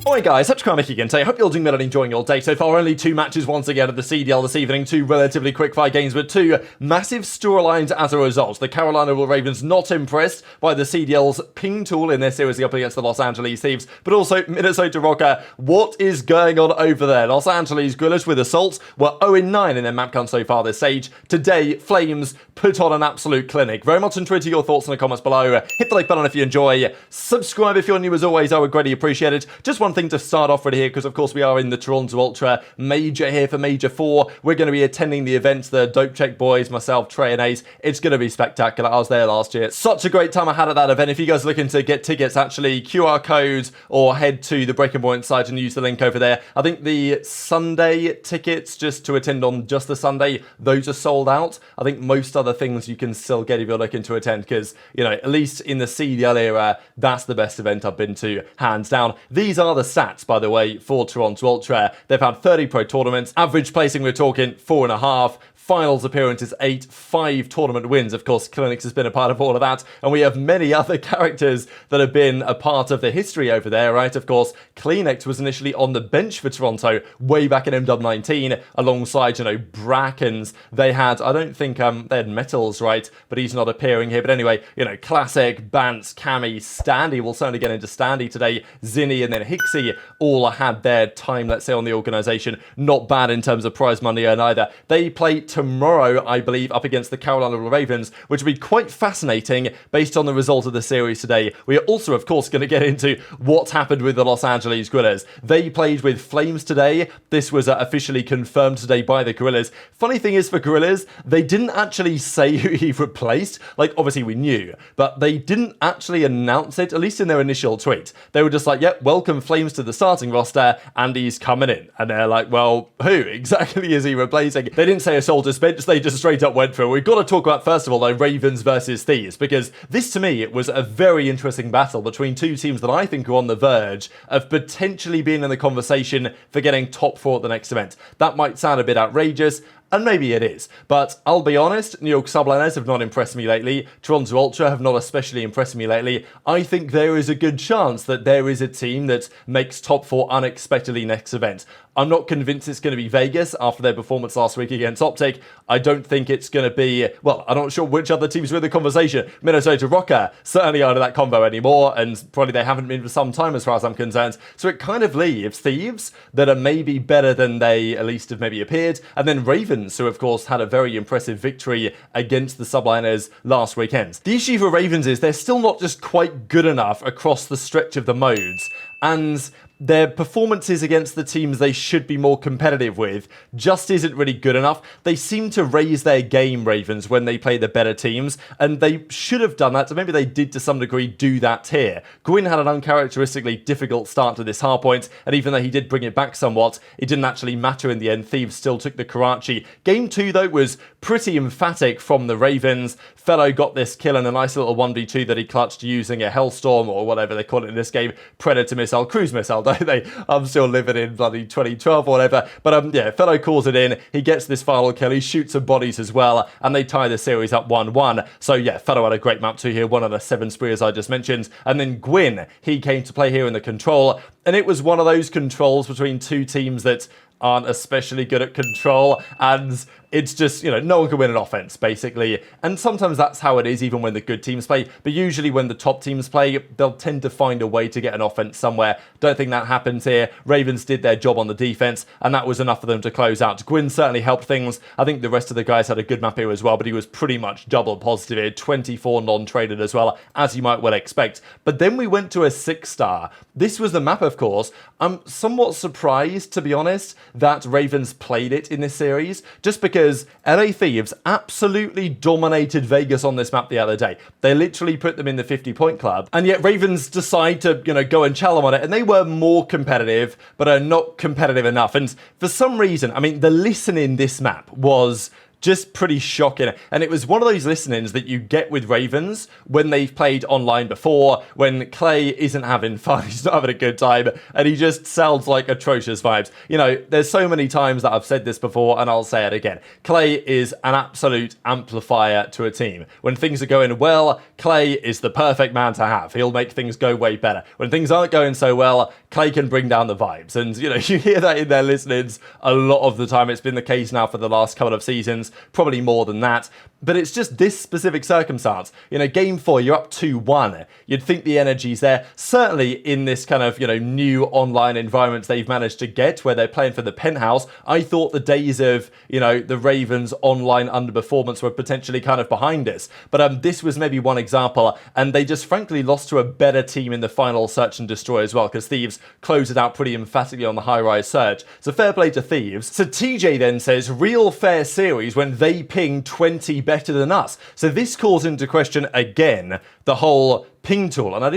Alright guys, HyDra again today. Hope you're all doing well and enjoying your day so far. Only 2 matches once again at the CDL this evening. 2 relatively quick-fire games, but 2 massive storylines as a result. The Carolina Ravens not impressed by the CDL's ping tool in their series up against the Los Angeles Thieves, but also Minnesota Rocker. What is going on over there? Los Angeles Gunless with Assault were 0-9 in their map count so far this stage. Today, Flames put on an absolute clinic. Very much intrigued to your thoughts in the comments below. Hit the like button if you enjoy. Subscribe if you're new as always. I would greatly appreciate it. Just one thing to start off with here, because of course we are in the Toronto Ultra Major here for Major 4. We're going to be attending the event, the Dope Check boys, myself, Trey and Ace. It's going to be spectacular. I was there last year. Such a great time I had at that event. If you guys are looking to get tickets, actually QR code or head to the Breaking Point site and use the link over there. I think the Sunday tickets, just to attend on just the Sunday, those are sold out. I think most other things you can still get if you're looking to attend, because, you know, at least in the CDL era, that's the best event I've been to, hands down. These are the stats, by the way, for Toronto Ultra. They've had 30 pro tournaments. Average placing, we're talking 4.5. Finals appearances 8, 5 tournament wins. Of course, CleanX has been a part of all of that, and we have many other characters that have been a part of the history over there, right? Of course, CleanX was initially on the bench for Toronto way back in MW19 alongside, you know, Brackens. They had, I don't think they had MettalZ, right? But he's not appearing here. But anyway, you know, Classic, Bance, Cammy, Standy, we'll certainly get into Standy today, Zinni, and then Hixie all had their time, let's say, on the organization. Not bad in terms of prize money earned either. They play tomorrow, I believe, up against the Carolina Ravens, which will be quite fascinating based on the result of the series today. We are also, of course, going to get into what happened with the Los Angeles Guerrillas. They played with Flames today. This was officially confirmed today by the Guerrillas. Funny thing is, for Guerrillas, they didn't actually say who he replaced. Like, obviously we knew, but they didn't actually announce it, at least in their initial tweet. They were just like, yep, welcome Flames to the starting roster, and he's coming in. And they're like, well, who exactly is he replacing? They didn't say a soldier bench, they just straight up went for it. We've got to talk about, first of all, though, Ravens versus Thieves, because this, to me, it was a very interesting battle between two teams that I think are on the verge of potentially being in the conversation for getting top 4 at the next event. That might sound a bit outrageous, and maybe it is, but I'll be honest, New York Subliners have not impressed me lately. Toronto Ultra have not especially impressed me lately. I think there is a good chance that there is a team that makes top 4 unexpectedly next event. I'm not convinced it's going to be Vegas after their performance last week against OpTic. I don't think it's going to be, well, I'm not sure which other teams were in the conversation. Minnesota Rocker certainly aren't in that combo anymore, and probably they haven't been for some time as far as I'm concerned. So it kind of leaves Thieves that are maybe better than they at least have maybe appeared, and then Ravens, who of course had a very impressive victory against the Subliners last weekend. The issue for Ravens is they're still not just quite good enough across the stretch of the modes, and their performances against the teams they should be more competitive with just isn't really good enough. They seem to raise their game, Ravens, when they play the better teams, and they should have done that, so maybe they did to some degree do that here. Gwyn had an uncharacteristically difficult start to this hardpoint, and even though he did bring it back somewhat, it didn't actually matter in the end. Thieves still took the Karachi. Game 2, though, was pretty emphatic from the Ravens. Fellow got this kill in a nice little 1v2 that he clutched using a Hellstorm, or whatever they call it in this game, Predator missile, cruise missile, don't they? I'm still living in bloody 2012 or whatever. But yeah, Fellow calls it in. He gets this final kill. He shoots some bodies as well, and they tie the series up 1-1. So yeah, Fellow had a great map 2 here, 1 out of 7 spree as I just mentioned. And then Gwyn, he came to play here in the control, and it was one of those controls between two teams that aren't especially good at control, and it's just, you know, no one can win an offense, basically. And sometimes that's how it is, even when the good teams play. But usually when the top teams play, they'll tend to find a way to get an offense somewhere. Don't think that happens here. Ravens did their job on the defense, and that was enough for them to close out. Gwyn certainly helped things. I think the rest of the guys had a good map here as well, but he was pretty much double positive here. 24 non-traded as well, as you might well expect. But then we went to a 6-star. This was the map, of course. I'm somewhat surprised, to be honest, that Ravens played it in this series, just because LA Thieves absolutely dominated Vegas on this map the other day. They literally put them in the 50-point club, and yet Ravens decide to, you know, go and challenge on it, and they were more competitive, but are not competitive enough. And for some reason, I mean, the listen in this map was just pretty shocking. And it was one of those listenings that you get with Ravens when they've played online before, when Clay isn't having fun, he's not having a good time, and he just sounds like atrocious vibes. You know, there's so many times that I've said this before, and I'll say it again. Clay is an absolute amplifier to a team. When things are going well, Clay is the perfect man to have. He'll make things go way better. When things aren't going so well, Clay can bring down the vibes. And, you know, you hear that in their listenings a lot of the time. It's been the case now for the last couple of seasons, probably more than that. But it's just this specific circumstance. You know, game 4, you're up 2-1. You'd think the energy's there. Certainly in this kind of, you know, new online environment they've managed to get where they're playing for the penthouse. I thought the days of, you know, the Ravens online underperformance were potentially kind of behind us. But this was maybe one example. And they just frankly lost to a better team in the final search and destroy as well, because Thieves closed it out pretty emphatically on the high-rise search. So fair play to Thieves. So TJ then says, real fair series when they ping 20 better than us. So this calls into question again the whole ping tool, and I'd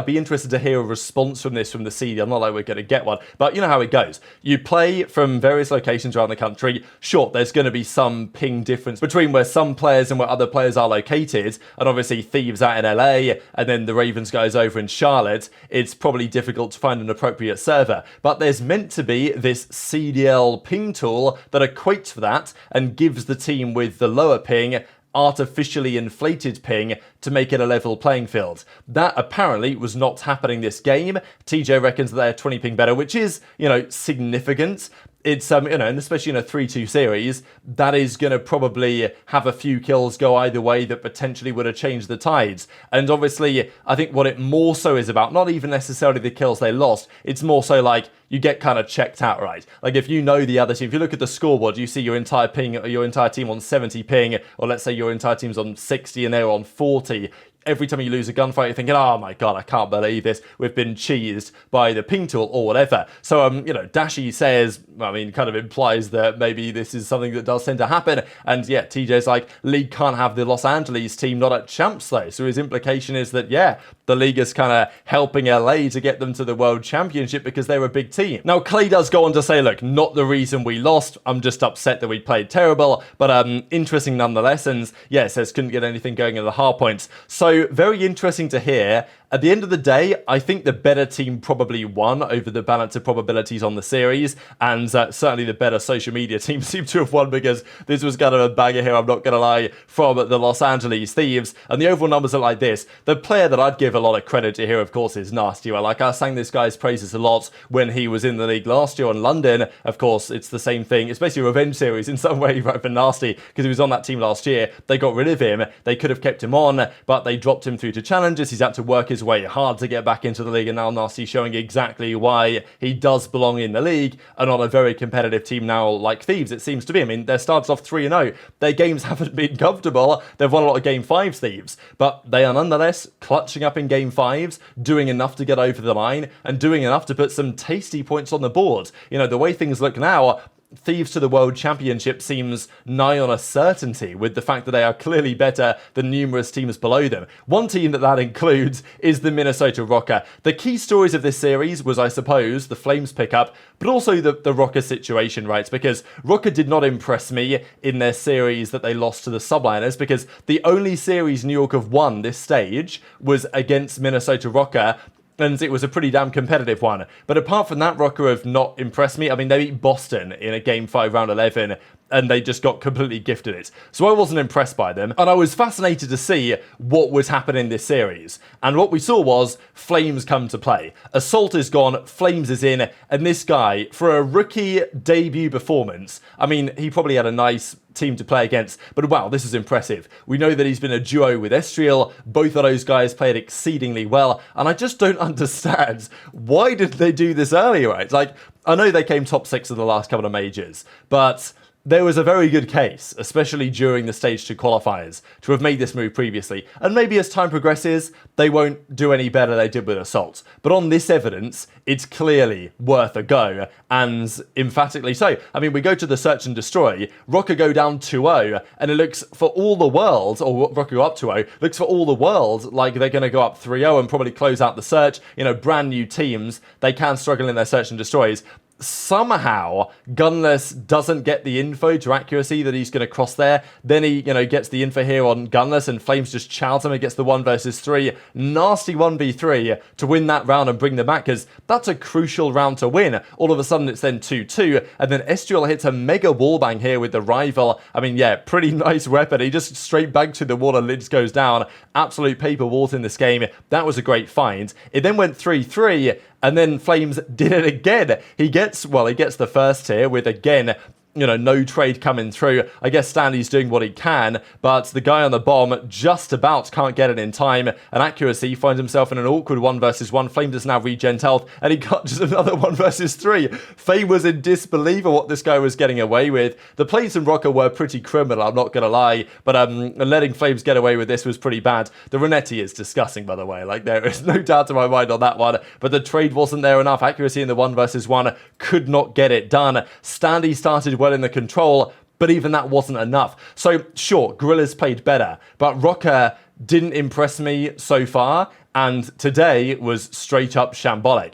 be interested to hear a response from this from the CDL. Not like we're going to get one, but you know how it goes. You play from various locations around the country. Sure, there's going to be some ping difference between where some players and where other players are located, and obviously Thieves out in LA, and then the Ravens guys over in Charlotte. It's probably difficult to find an appropriate server, but there's meant to be this CDL ping tool that equates for that and gives the team with the lower ping artificially inflated ping to make it a level playing field. That apparently was not happening this game. TJ reckons that they're 20 ping better, which is, you know, significant. It's, you know, and especially in a 3-2 series, that is going to probably have a few kills go either way that potentially would have changed the tides. And obviously, I think what it more so is about, not even necessarily the kills they lost, it's more so like, you get kind of checked out, right? Like if you know the other team, if you look at the scoreboard, you see your entire ping, your entire team on 70 ping, or let's say your entire team's on 60 and they're on 40. Every time you lose a gunfight, you're thinking, oh my god, I can't believe this. We've been cheesed by the ping tool or whatever. So, you know, Dashy says, I mean, kind of implies that maybe this is something that does tend to happen. And yeah, TJ's like, League can't have the Los Angeles team not at champs though. So his implication is that, yeah, the League is kind of helping LA to get them to the World Championship because they're a big team. Now, Clay does go on to say, look, not the reason we lost. I'm just upset that we played terrible. But interesting nonetheless. And yeah, says couldn't get anything going in the hard points. So very interesting to hear. At the end of the day, I think the better team probably won over the balance of probabilities on the series, and certainly the better social media team seemed to have won because this was kind of a banger here, I'm not going to lie, from the Los Angeles Thieves, and the overall numbers are like this. The player that I'd give a lot of credit to here, of course, is Nastie. Like, I sang this guy's praises a lot when he was in the league last year in London. Of course, it's the same thing. It's basically a revenge series in some way, right, for Nastie, because he was on that team last year. They got rid of him. They could have kept him on, but they dropped him through to challenges. He's had to work his way hard to get back into the league, and now Nastie showing exactly why he does belong in the league and on a very competitive team now like Thieves, it seems to be. I mean, they started off 3-0. Their games haven't been comfortable. They've won a lot of game 5s, Thieves, but they are nonetheless clutching up in game 5s, doing enough to get over the line and doing enough to put some tasty points on the board. You know, the way things look now, Thieves to the World Championship seems nigh on a certainty, with the fact that they are clearly better than numerous teams below them. One team that includes is the Minnesota Rokkr. The key stories of this series was, I suppose, the Flames pickup, but also the Rokkr situation, right? Because Rokkr did not impress me in their series that they lost to the Subliners, because the only series New York have won this stage was against Minnesota Rokkr, and it was a pretty damn competitive one. But apart from that, Rokkr have not impressed me. I mean, they beat Boston in a Game 5 round 11, and they just got completely gifted it. So I wasn't impressed by them, and I was fascinated to see what would happen in this series. And what we saw was Flames come to play. Assault is gone, Flames is in, and this guy, for a rookie debut performance, I mean, he probably had a nice team to play against, but wow, this is impressive. We know that he's been a duo with ezreal. Both of those guys played exceedingly well, and I just don't understand, why did they do this earlier, right? Like, I know they came top 6 in the last couple of majors, but there was a very good case, especially during the Stage 2 qualifiers, to have made this move previously. And maybe as time progresses, they won't do any better than they did with Assault. But on this evidence, it's clearly worth a go, and emphatically so. I mean, we go to the Search and Destroy, Rokkr go down 2-0, and it looks for all the world, or Rokkr go up 2-0, looks for all the world like they're going to go up 3-0 and probably close out the Search. You know, brand new teams, they can struggle in their Search and Destroys. somehow Gunless doesn't get the info to accuracy that he's going to cross there. Then he, gets the info here on Gunless, and Flames just chows him and gets the 1 versus 3. Nasty 1v3 to win that round and bring them back, because that's a crucial round to win. All of a sudden it's then 2-2, and then SGL hits a mega wallbang here with the rival. I mean, yeah, pretty nice weapon. He just straight back to the wall and Lids goes down. Absolute paper walt in this game. That was a great find. It then went 3-3, and then Flames did it again. He gets the first here with, again, no trade coming through. I guess Stanley's doing what he can, but the guy on the bomb just about can't get it in time. And accuracy finds himself in an awkward 1 versus 1. Flame does now regen health, and he got just another 1 versus 3. Faye was in disbelief of what this guy was getting away with. The plays from Rocker were pretty criminal, I'm not going to lie, but letting Flames get away with this was pretty bad. The Renetti is disgusting, by the way. Like, there is no doubt in my mind on that one, but the trade wasn't there enough. Accuracy in the 1 versus 1 could not get it done. Stanley started well in the control, but even that wasn't enough. So sure, Guerrillas played better, but Rocker didn't impress me so far, and today was straight up shambolic.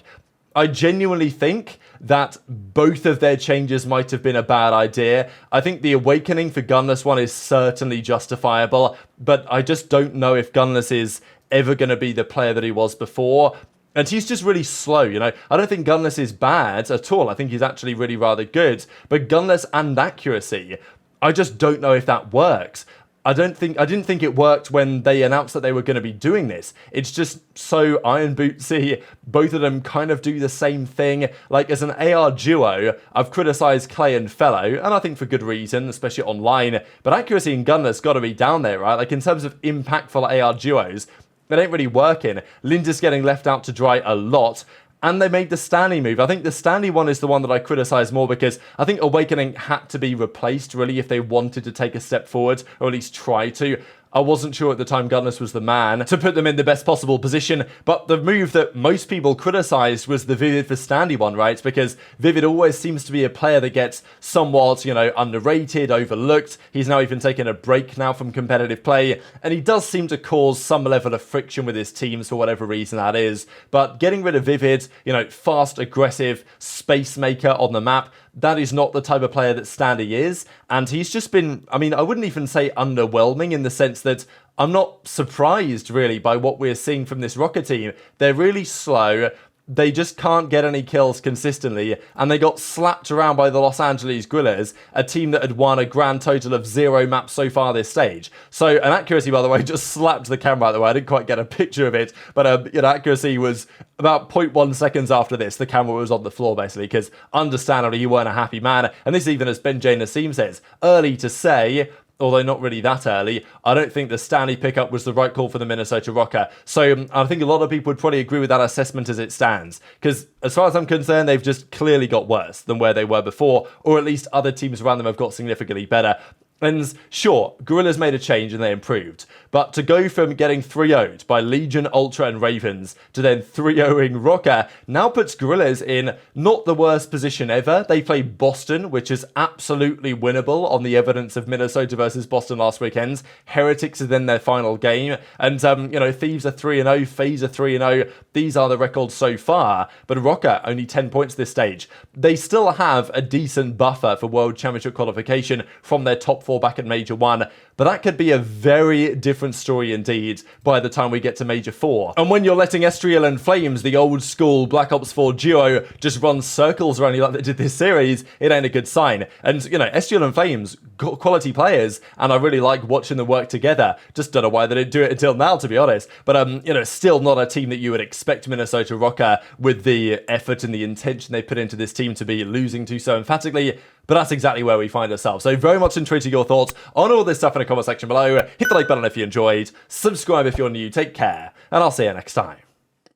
I genuinely think that both of their changes might have been a bad idea. I think the awakening for Gunless one is certainly justifiable, but I just don't know if Gunless is ever going to be the player that he was before. And he's just really slow, I don't think Gunless is bad at all. I think he's actually really rather good. But Gunless and accuracy, I just don't know if that works. I didn't think it worked when they announced that they were going to be doing this. It's just so iron bootsy. Both of them kind of do the same thing. Like, as an AR duo, I've criticized Clay and Fellow, and I think for good reason, especially online. But accuracy and Gunless got to be down there, right? Like, in terms of impactful AR duos, it ain't really working. Linda's getting left out to dry a lot. And they made the Stanley move. I think the Stanley one is the one that I criticise more, because I think Awakening had to be replaced, really, if they wanted to take a step forward, or at least try to. I wasn't sure at the time Gunless was the man to put them in the best possible position, but the move that most people criticised was the Vivid for Stanley one, right? Because Vivid always seems to be a player that gets somewhat, underrated, overlooked. He's now even taken a break now from competitive play, and he does seem to cause some level of friction with his teams for whatever reason that is. But getting rid of Vivid, fast, aggressive, space maker on the map, that is not the type of player that Stanley is, and he's just been, I wouldn't even say underwhelming, in the sense that I'm not surprised, really, by what we're seeing from this Rocket team. They're really slow. They just can't get any kills consistently, and they got slapped around by the Los Angeles Guerrillas, a team that had won a grand total of 0 maps so far this stage. So, and accuracy, by the way, just slapped the camera out the way. I didn't quite get a picture of it, but accuracy was about 0.1 seconds after this. The camera was on the floor, basically, because understandably, you weren't a happy man. And this, even as JoeDeceives says, early to say, although not really that early, I don't think the Stanley pickup was the right call for the Minnesota Rocker. So I think a lot of people would probably agree with that assessment as it stands. Because as far as I'm concerned, they've just clearly got worse than where they were before, or at least other teams around them have got significantly better. And sure, Guerrillas made a change and they improved, but to go from getting 3-0'd by Legion, Ultra and Ravens to then 3-0ing Rocker now puts Guerrillas in not the worst position ever. They play Boston, which is absolutely winnable on the evidence of Minnesota versus Boston last weekend. Heretics is then their final game, and Thieves are 3-0, FaZe are 3-0. These are the records so far, but Rocker only 10 points this stage. They still have a decent buffer for World Championship qualification from their top 4 back at Major 1, but that could be a very different story indeed by the time we get to Major 4. And when you're letting SGL and Flames, the old school Black Ops 4 duo, just run circles around you like they did this series, it ain't a good sign. And, SGL and Flames, quality players, and I really like watching them work together. Just don't know why they didn't do it until now, to be honest. But, still not a team that you would expect Minnesota Rocker, with the effort and the intention they put into this team, to be losing to so emphatically. But that's exactly where we find ourselves. So very much intrigued to your thoughts on all this stuff in the comment section below. Hit the like button if you enjoyed. Subscribe if you're new. Take care. And I'll see you next time.